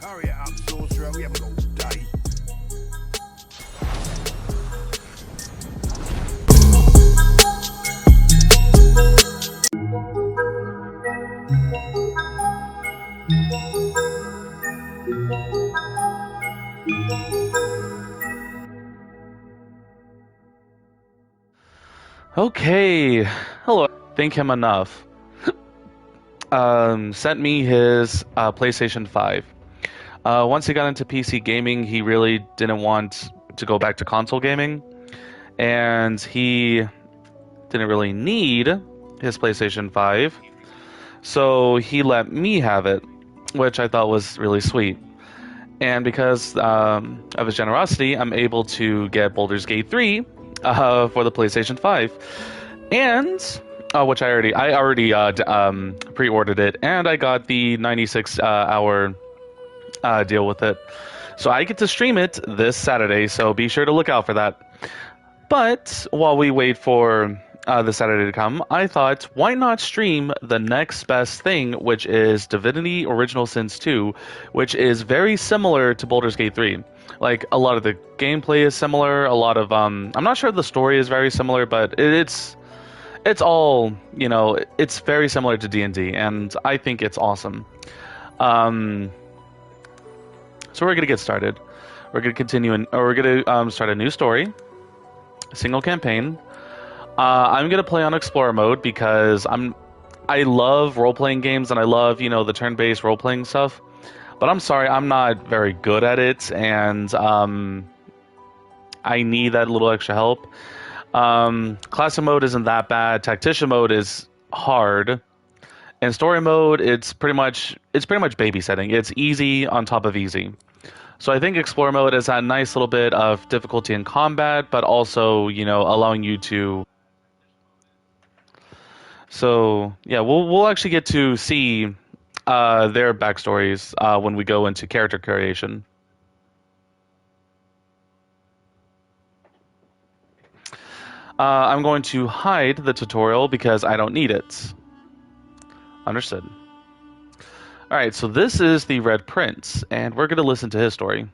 Hurry it up, sorcerer. We haven't got all day. Okay, hello. Thank him enough. Sent me his PlayStation 5. Once he got into PC gaming, he really didn't want to go back to console gaming, and he didn't really need his PlayStation 5, so he let me have it, which I thought was really sweet. And because of his generosity, I'm able to get Baldur's Gate 3 for the PlayStation 5. And which I already pre-ordered it, and I got the 96 hour deal with it, so I get to stream it this Saturday. So be sure to look out for that. But while we wait for the Saturday to come, I thought, why not stream the next best thing, which is Divinity Original Sins 2, which is very similar to Baldur's Gate 3. Like, a lot of the gameplay is similar, a lot of I'm not sure if the story is very similar, but it's all, you know, it's very similar to D&D, and I think it's awesome. So we're gonna get started. We're gonna continue, or we're gonna start a new story, a single campaign. I'm gonna play on Explorer mode because I love role-playing games, and I love, you know, the turn-based role-playing stuff. But I'm sorry, I'm not very good at it, and I need that little extra help. Classic mode isn't that bad. Tactician mode is hard, and story mode it's pretty much babysitting. It's easy on top of easy. So I think Explorer mode is that nice little bit of difficulty in combat, but also, you know, allowing you to. So yeah, we'll actually get to see their backstories when we go into character creation. I'm going to hide the tutorial because I don't need it. Understood. Alright, so this is the Red Prince, and we're going to listen to his story.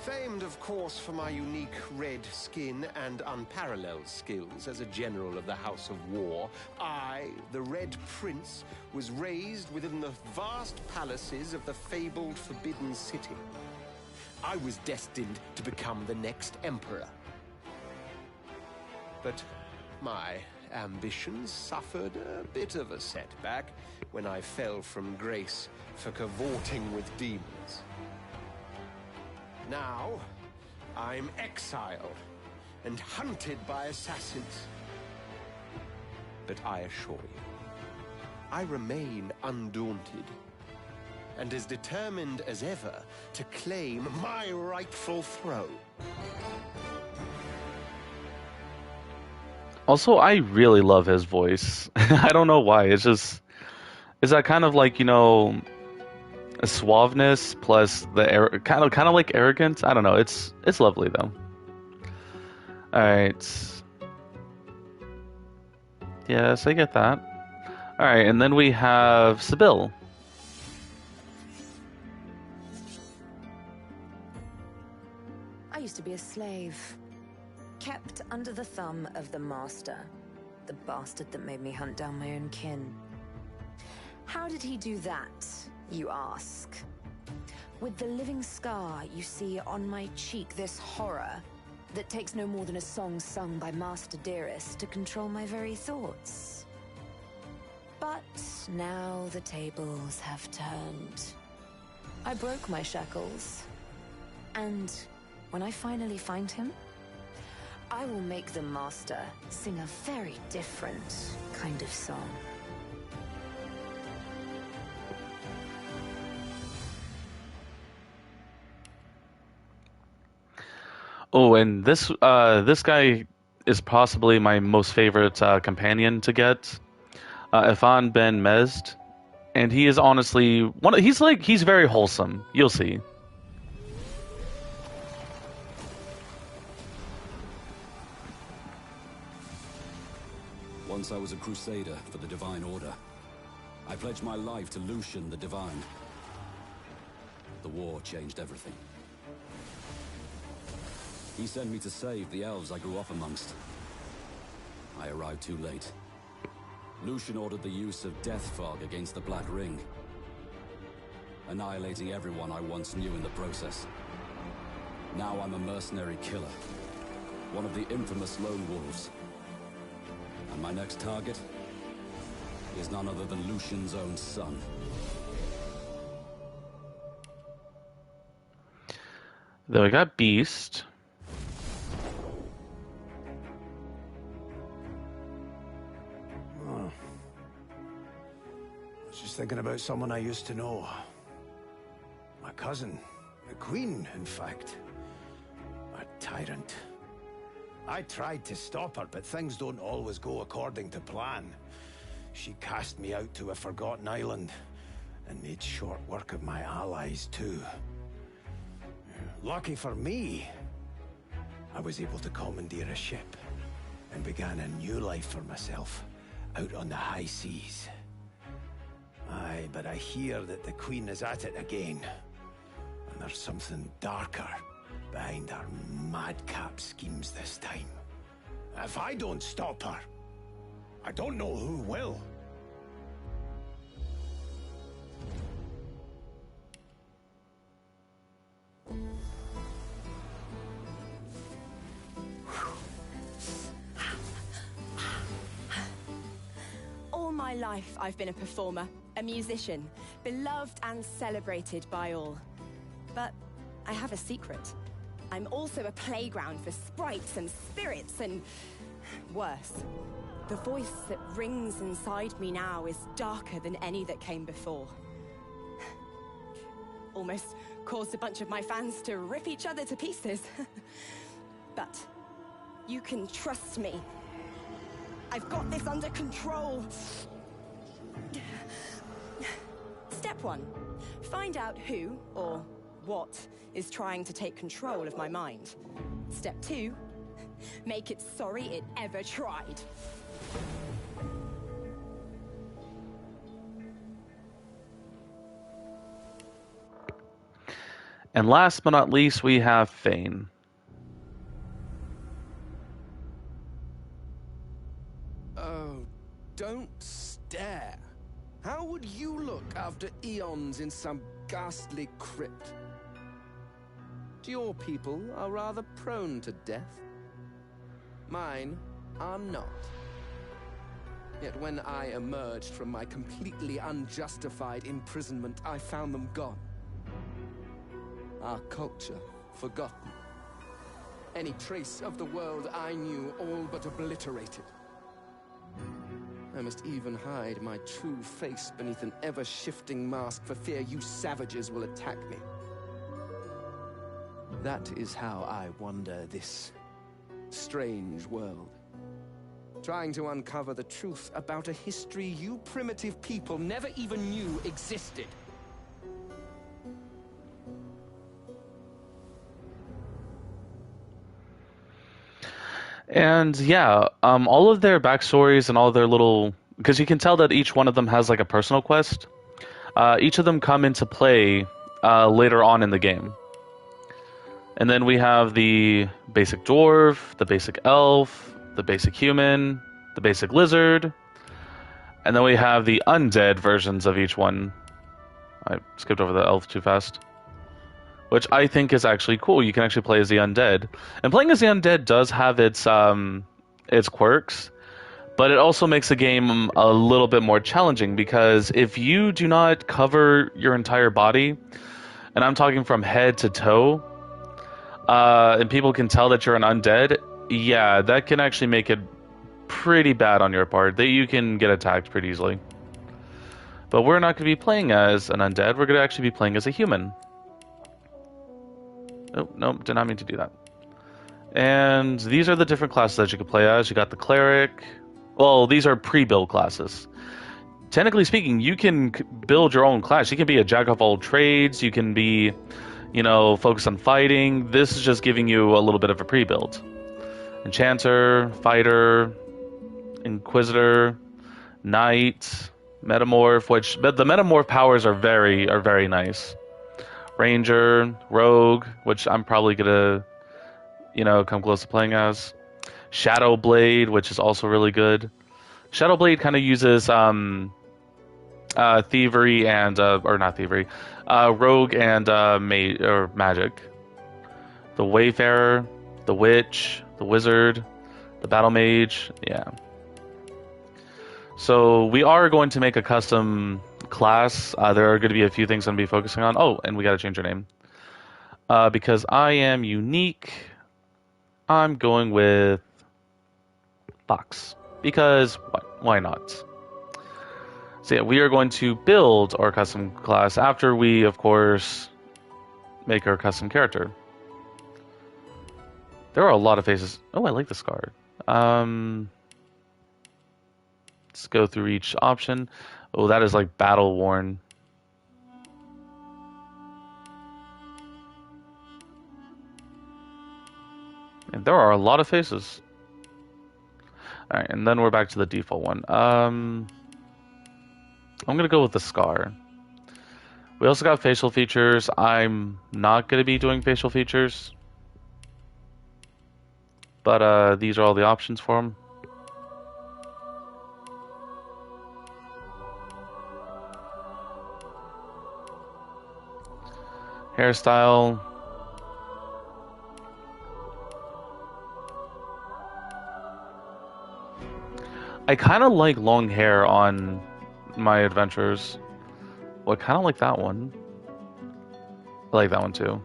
Famed, of course, for my unique red skin and unparalleled skills as a general of the House of War, I, the Red Prince, was raised within the vast palaces of the fabled Forbidden City. I was destined to become the next emperor. But my ambitions suffered a bit of a setback when I fell from grace for cavorting with demons. Now, I'm exiled and hunted by assassins. But I assure you, I remain undaunted and as determined as ever to claim my rightful throne. Also, I really love his voice. I don't know why. It's just, is that kind of like, you know, a suaveness plus the kind of like arrogant. I don't know. It's lovely though. All right. Yes, I get that. All right, and then we have Sybil. I used to be a slave, kept under the thumb of the master, the bastard that made me hunt down my own kin. How did he do that, you ask? With the living scar you see on my cheek, this horror that takes no more than a song sung by Master Dearest to control my very thoughts. But now the tables have turned. I broke my shackles, and when I finally find him, I will make the master sing a very different kind of song. Oh, and this guy is possibly my most favorite companion to get, Ifan Ben Mezd, and he is honestly he's very wholesome. You'll see. Once I was a crusader for the Divine Order. I pledged my life to Lucian the Divine. The war changed everything. He sent me to save the elves I grew up amongst. I arrived too late. Lucian ordered the use of death fog against the Black Ring, annihilating everyone I once knew in the process. Now I'm a mercenary killer, one of the infamous Lone Wolves. And my next target is none other than Lucian's own son. Then we got Beast. I was just thinking about someone I used to know. My cousin. The Queen, in fact. A tyrant. I tried to stop her, but things don't always go according to plan. She cast me out to a forgotten island, and made short work of my allies, too. Lucky for me, I was able to commandeer a ship, and began a new life for myself, out on the high seas. Aye, but I hear that the Queen is at it again, and there's something darker behind her madcap schemes this time. If I don't stop her, I don't know who will. All my life, I've been a performer, a musician, beloved and celebrated by all. But I have a secret. I'm also a playground for sprites and spirits and... worse. The voice that rings inside me now is darker than any that came before. Almost caused a bunch of my fans to rip each other to pieces. But you can trust me. I've got this under control. Step 1. Find out who, or what, is trying to take control of my mind. Step 2. Make it sorry it ever tried. And last but not least, we have Fane. Oh, don't stare. How would you look after eons in some ghastly crypt? Your people are rather prone to death. Mine are not. Yet when I emerged from my completely unjustified imprisonment, I found them gone. Our culture forgotten. Any trace of the world I knew all but obliterated. I must even hide my true face beneath an ever-shifting mask for fear you savages will attack me. That is how I wander this strange world. Trying to uncover the truth about a history you primitive people never even knew existed. And yeah, all of their backstories and all their little... Because you can tell that each one of them has like a personal quest. Each of them come into play later on in the game. And then we have the basic dwarf, the basic elf, the basic human, the basic lizard, and then we have the undead versions of each one. I skipped over the elf too fast. Which I think is actually cool. You can actually play as the undead. And playing as the undead does have its quirks, but it also makes the game a little bit more challenging, because if you do not cover your entire body, and I'm talking from head to toe, and people can tell that you're an undead, yeah, that can actually make it pretty bad on your part. That you can get attacked pretty easily. But we're not going to be playing as an undead. We're going to actually be playing as a human. Oh, no, did not mean to do that. And these are the different classes that you can play as. You got the cleric. Well, these are pre-build classes. Technically speaking, you can build your own class. You can be a jack of all trades. You can be, you know, focus on fighting. This is just giving you a little bit of a pre-build. Enchanter, fighter, Inquisitor, Knight, Metamorph, but the Metamorph powers are very nice. Ranger, Rogue, which I'm probably gonna, come close to playing as. Shadow Blade, which is also really good. Shadow Blade kind of uses thievery and or not thievery, rogue and magic. The Wayfarer, the Witch, the Wizard, the Battle Mage, yeah. So we are going to make a custom class. There are going to be a few things I'm going to be focusing on. Oh, and we got to change our name. Because I am unique, I'm going with Fox. Because why not? So yeah, we are going to build our custom class after we, of course, make our custom character. There are a lot of faces. Oh, I like this card. Let's go through each option. Oh, that is like battle worn. And there are a lot of faces. Alright, and then we're back to the default one. I'm gonna go with the Scar. We also got facial features. I'm not gonna be doing facial features. But these are all the options for them. Hairstyle. I kind of like long hair on my adventures. Well, I kind of like that one. I like that one too.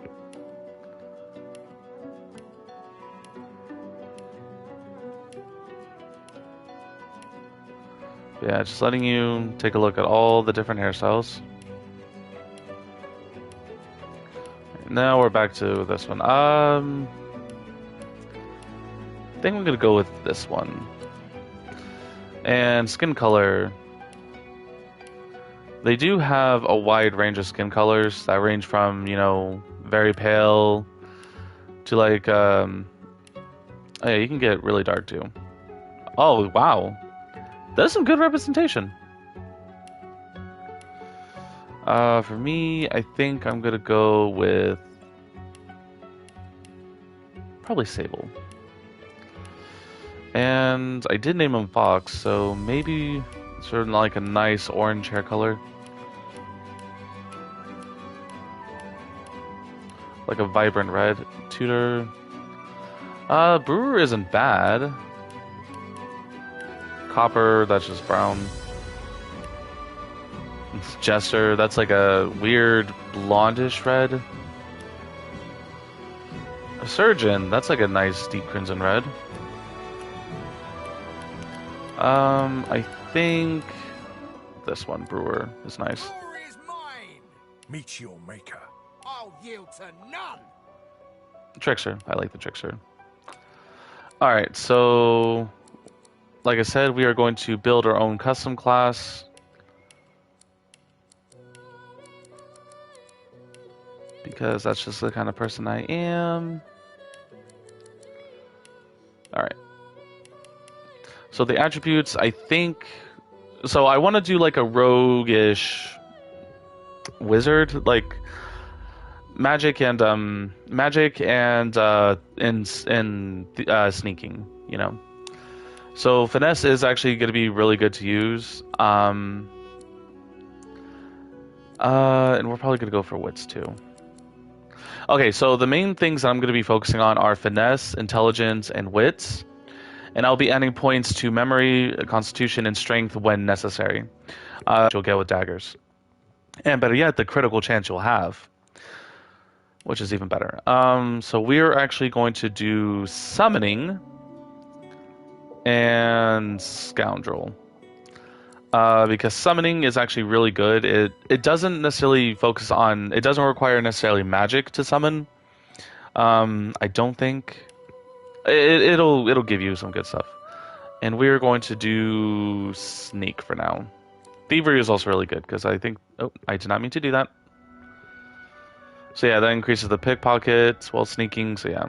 Yeah, just letting you take a look at all the different hairstyles. Now we're back to this one. I think I'm gonna go with this one. And skin color. They do have a wide range of skin colors that range from, very pale to like, oh yeah, you can get really dark too. Oh, wow. That's some good representation. For me, I think I'm gonna go with probably Sable. And I did name him Fox, so maybe sort of like a nice orange hair color. Like a vibrant red. Tutor. Brewer isn't bad. Copper, that's just brown. Jester, that's like a weird blondish red. A Surgeon, that's like a nice deep crimson red. I think this one, Brewer, is nice. War is mine. Meet your maker. I'll yield to none. Trickster, I like the Trickster. Alright, so like I said, we are going to build our own custom class. Because that's just the kind of person I am. Alright. So the attributes, I think... So I want to do like a roguish wizard, like magic and sneaking, So finesse is actually going to be really good to use. And we're probably going to go for wits too. Okay, so the main things that I'm going to be focusing on are finesse, intelligence, and wits. And I'll be adding points to memory, constitution, and strength when necessary. You'll get with daggers. And better yet, the critical chance you'll have. Which is even better. So we're actually going to do summoning and scoundrel. Because summoning is actually really good. It doesn't necessarily focus on... It doesn't require necessarily magic to summon. I don't think... It'll give you some good stuff. And we're going to do sneak for now. Thievery is also really good because I think... Oh, I did not mean to do that. So yeah, that increases the pickpocket while sneaking, so yeah.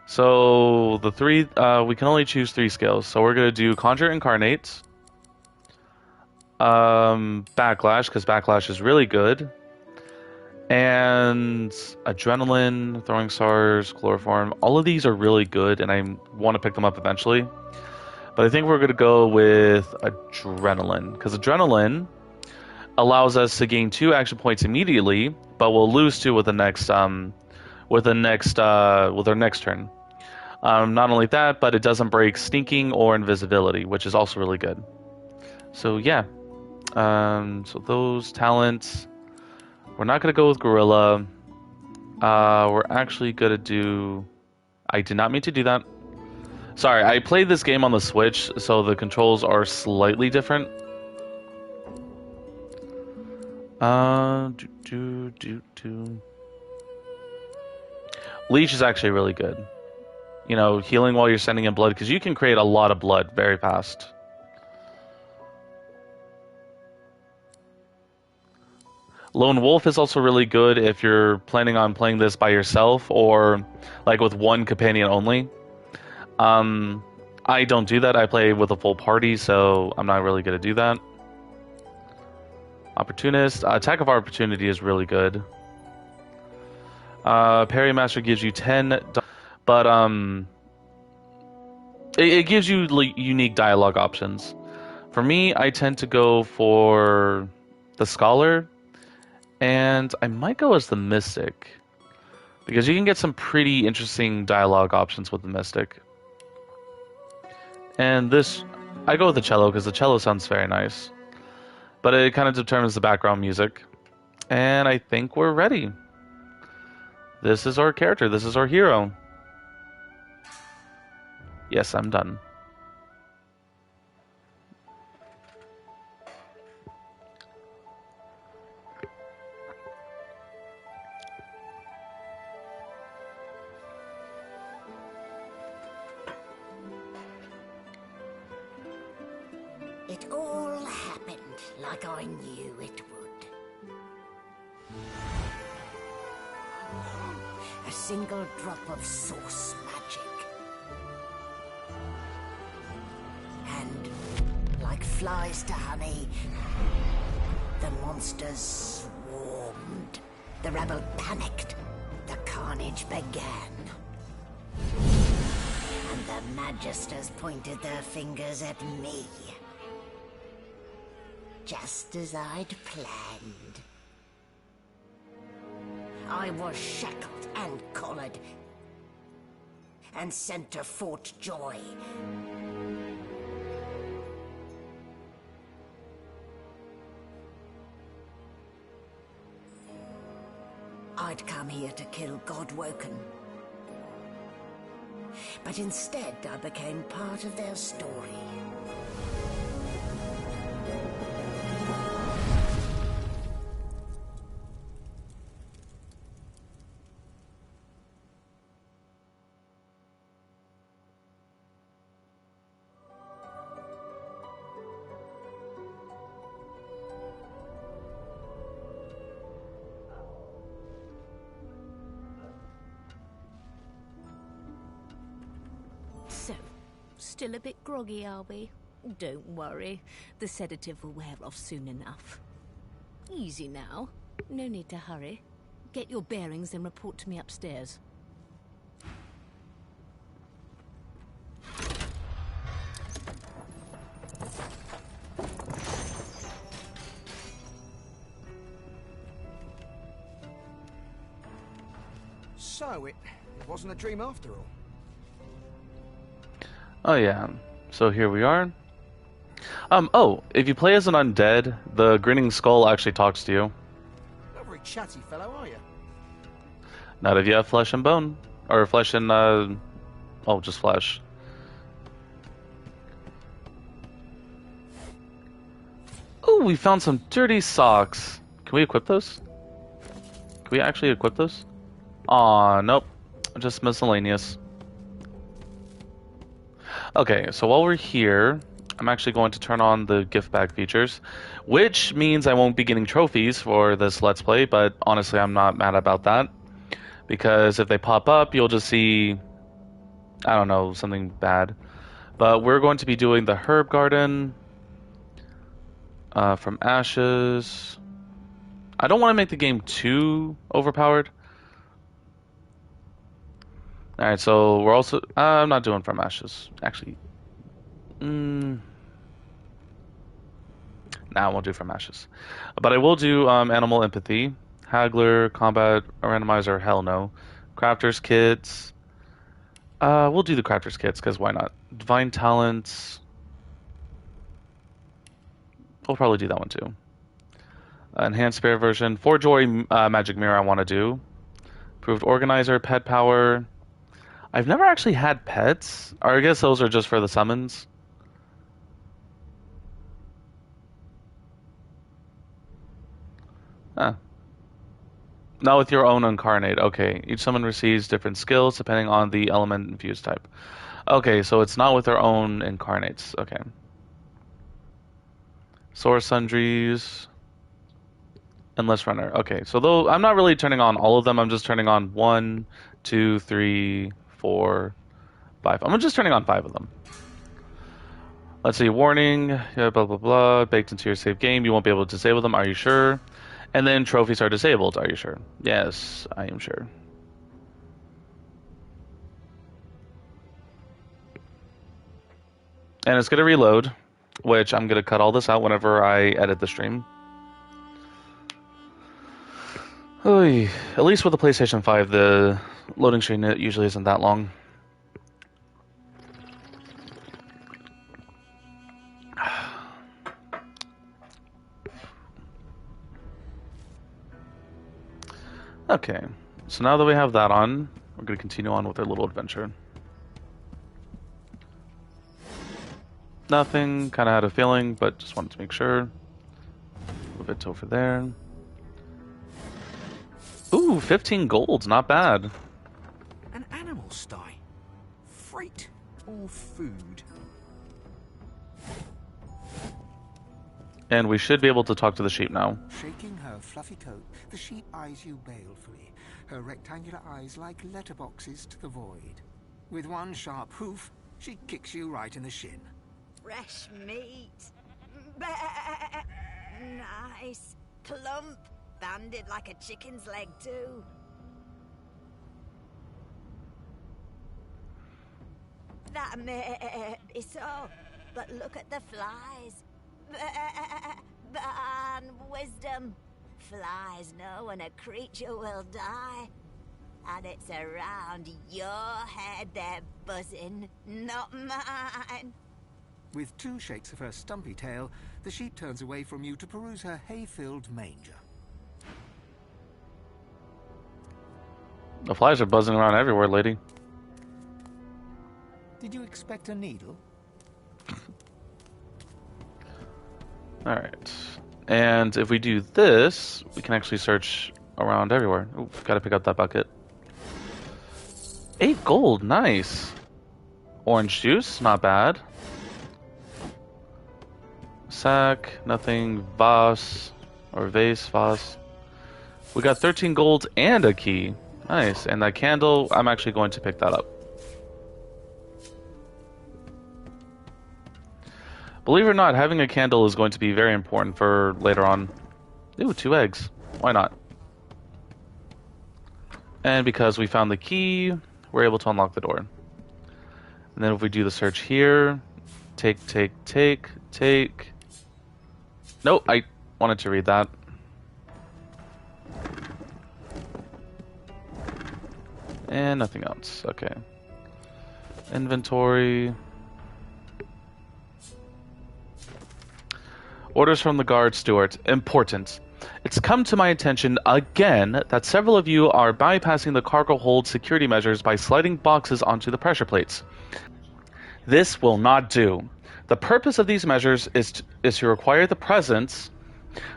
So the three, we can only choose 3 skills. So we're gonna do Conjure Incarnate, Backlash, because Backlash is really good, and Adrenaline, Throwing Stars, Chloroform. All of these are really good, and I want to pick them up eventually. But I think we're gonna go with Adrenaline, because Adrenaline allows us to gain 2 action points immediately, but we'll lose 2 with the next with our next turn. Not only that, but it doesn't break sneaking or invisibility, which is also really good. So yeah, so those talents, we're not gonna go with Gorilla. We're actually gonna do. I did not mean to do that. Sorry, I played this game on the Switch, so the controls are slightly different. Leech is actually really good. You know, healing while you're sending in blood, because you can create a lot of blood very fast. Lone Wolf is also really good if you're planning on playing this by yourself or like with one companion only. I don't do that. I play with a full party, so I'm not really going to do that. Opportunist. Attack of Opportunity is really good. Parry Master gives you 10, but it gives you unique dialogue options. For me, I tend to go for the Scholar, and I might go as the Mystic, because you can get some pretty interesting dialogue options with the Mystic. And this, I go with the Cello, because the Cello sounds very nice. But it kind of determines the background music. And I think we're ready. This is our character. This is our hero. Yes, I'm done. It all happened like I knew it would. A single drop of source magic. And, like flies to honey, the monsters swarmed. The rebel panicked. The carnage began. And the Magisters pointed their fingers at me. Just as I'd planned. I was shackled and collared, and sent to Fort Joy. I'd come here to kill Godwoken. But instead I became part of their story. So, still a bit groggy, are we? Don't worry. The sedative will wear off soon enough. Easy now. No need to hurry. Get your bearings and report to me upstairs. So, it wasn't a dream after all. Oh yeah, so here we are. Oh, if you play as an undead, the Grinning Skull actually talks to you. Not very chatty fellow, are you? Not if you have flesh and bone. Or flesh and, oh, just flesh. Oh, we found some dirty socks. Can we equip those? Can we actually equip those? Aw, nope. Just miscellaneous. Okay, so while we're here, I'm actually going to turn on the gift bag features, which means I won't be getting trophies for this Let's Play, but honestly, I'm not mad about that. Because if they pop up, you'll just see I don't know, something bad. But we're going to be doing the herb garden from ashes. I don't want to make the game too overpowered. Alright, so we're also... I'm not doing from ashes. Actually... Nah, I won't do from ashes. But I will do animal empathy. Haggler, combat, randomizer, hell no. Crafters kits. We'll do the crafters kits, because why not? Divine talents. We'll probably do that one too. Enhanced spare version. For joy, magic mirror I want to do. Improved organizer, pet power. I've never actually had pets. Or I guess those are just for the summons. Huh. Not with your own incarnate. Okay. Each summon receives different skills depending on the element infused type. Okay, so it's not with our own incarnates. Okay. Source sundries. Endless runner. Okay, so though I'm not really turning on all of them, I'm just turning on 1, 2, 3, 4, 5. I'm just turning on 5 of them. Let's see. Warning. Yeah, blah, blah, blah. Baked into your save game. You won't be able to disable them. Are you sure? And then trophies are disabled. Are you sure? Yes, I am sure. And it's going to reload, which I'm going to cut all this out whenever I edit the stream. Oy. At least with the PlayStation 5, the loading screen usually isn't that long. Okay, so now that we have that on, we're going to continue on with our little adventure. Nothing, kind of had a feeling, but just wanted to make sure. Move it over there. Ooh, 15 golds, not bad. An animal sty. Freight or food? And we should be able to talk to the sheep now. Shaking her fluffy coat, the sheep eyes you balefully, her rectangular eyes like letterboxes to the void. With one sharp hoof, she kicks you right in the shin. Fresh meat. Nice. Plump. Banded like a chicken's leg, too. That may be so, but look at the flies. Ban wisdom. Flies know when a creature will die. And it's around your head they're buzzing, not mine. With 2 shakes of her stumpy tail, the sheep turns away from you to peruse her hay-filled manger. The flies are buzzing around everywhere, lady. Did you expect a needle? Alright. And if we do this, we can actually search around everywhere. Ooh, gotta pick up that bucket. 8 gold, nice. Orange juice, not bad. Sack, nothing. Vase, or vase. We got 13 gold and a key. Nice. And that candle, I'm actually going to pick that up. Believe it or not, having a candle is going to be very important for later on. Ooh, 2 eggs. Why not? And because we found the key, we're able to unlock the door. And then if we do the search here, take. Nope, I wanted to read that. And nothing else. Okay. Inventory. Orders from the guard steward. Important. It's come to my attention again that several of you are bypassing the cargo hold security measures by sliding boxes onto the pressure plates. This will not do. The purpose of these measures is to require the presence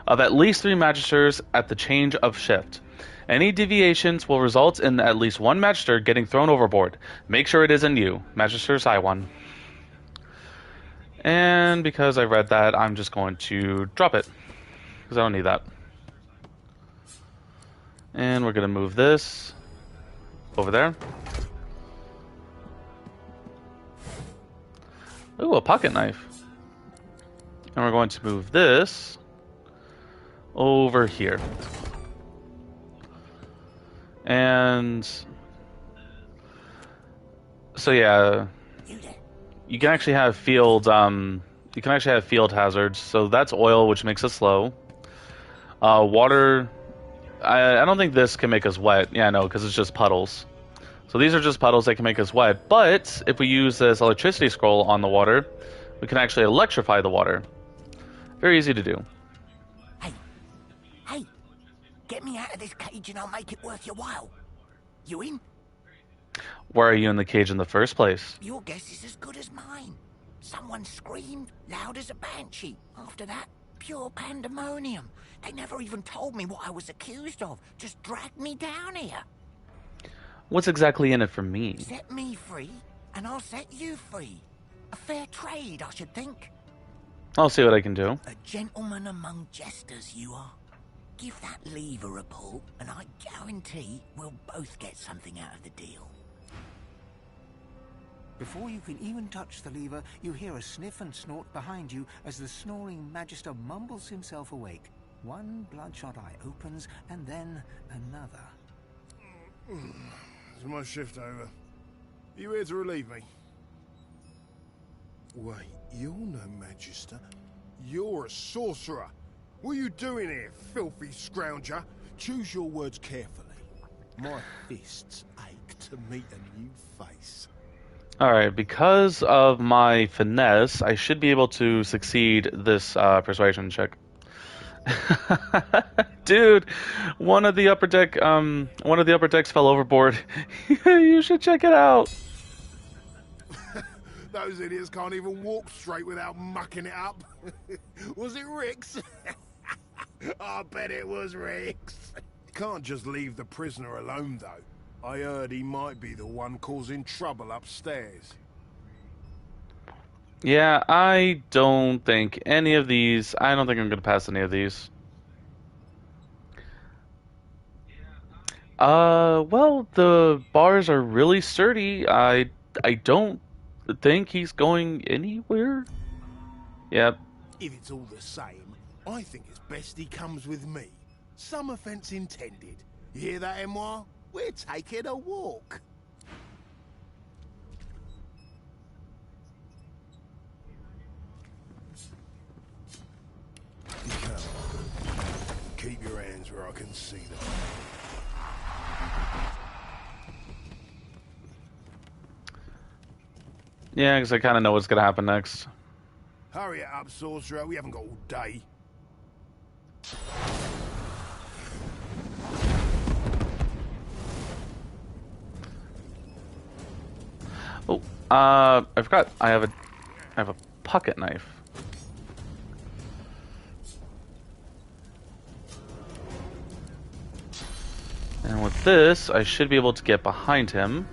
of at least 3 magisters at the change of shift. Any deviations will result in at least 1 magister getting thrown overboard. Make sure it isn't you. Magister Saiwan. And because I read that, I'm just going to drop it. Because I don't need that. And we're going to move this over there. Ooh, a pocket knife. And we're going to move this over here. And so yeah, you can actually have field hazards. So that's oil, which makes us slow. Water. I don't think this can make us wet. Yeah, no, because it's just puddles. So these are just puddles that can make us wet. But if we use this electricity scroll on the water, we can actually electrify the water. Very easy to do. Hey, get me out of this cage and I'll make it worth your while. You in? Why are you in the cage in the first place? Your guess is as good as mine. Someone screamed loud as a banshee. After that, pure pandemonium. They never even told me what I was accused of. Just dragged me down here. What's exactly in it for me? Set me free, and I'll set you free. A fair trade, I should think. I'll see what I can do. A gentleman among jesters, you are. Give that lever a pull, and I guarantee we'll both get something out of the deal. Before you can even touch the lever, you hear a sniff and snort behind you as the snoring Magister mumbles himself awake. One bloodshot eye opens, and then another. Is my shift over? Are you here to relieve me? Wait, you're no Magister. You're a sorcerer. What are you doing here, filthy scrounger? Choose your words carefully. My fists ache to meet a new face. Alright, because of my finesse, I should be able to succeed this persuasion check. Dude, one of the upper decks fell overboard. You should check it out. Those idiots can't even walk straight without mucking it up. Was it Rick's? I bet it was Rick's. Can't just leave the prisoner alone, though. I heard he might be the one causing trouble upstairs. Yeah, I don't think I'm going to pass any of these. Well, the bars are really sturdy. I don't think he's going anywhere. Yep. If it's all the same, I think it's best he comes with me. Some offense intended. You hear that, Emoire? We're taking a walk. Come on. Keep your hands where I can see them. Yeah, because I kind of know what's going to happen next. Hurry it up, sorcerer. We haven't got all day. Oh, I forgot. I have a pocket knife. And with this, I should be able to get behind him.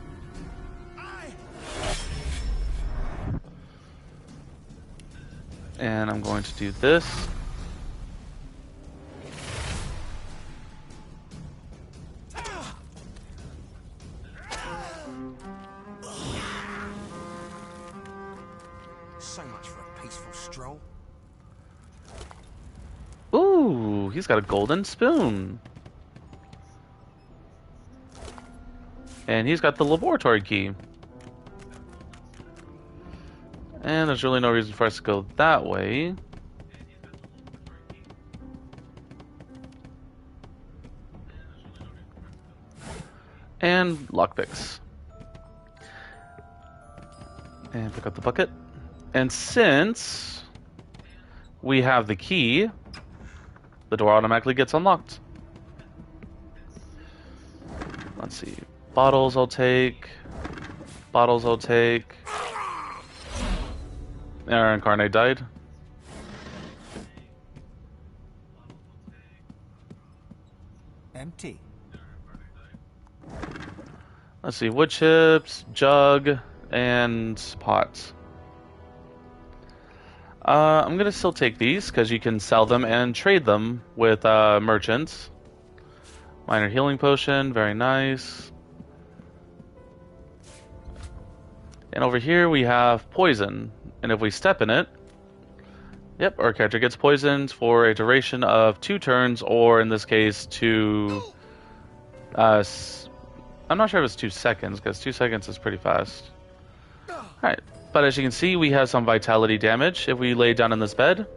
And I'm going to do this. So much for a peaceful stroll. Ooh, he's got a golden spoon. And he's got the laboratory key. And there's really no reason for us to go that way. And lockpicks. And pick up the bucket. And since we have the key, the door automatically gets unlocked. Let's see. Bottles I'll take. Bottles I'll take. Our incarnate died. Empty. Let's see. Wood chips, jug, and pots. I'm gonna still take these because you can sell them and trade them with merchants. Minor healing potion, very nice. And over here we have poison. And if we step in it, yep, our character gets poisoned for a duration of 2 turns, or in this case, 2... I'm not sure if it's 2 seconds, because 2 seconds is pretty fast. Alright, but as you can see, we have some vitality damage if we lay down in this bed.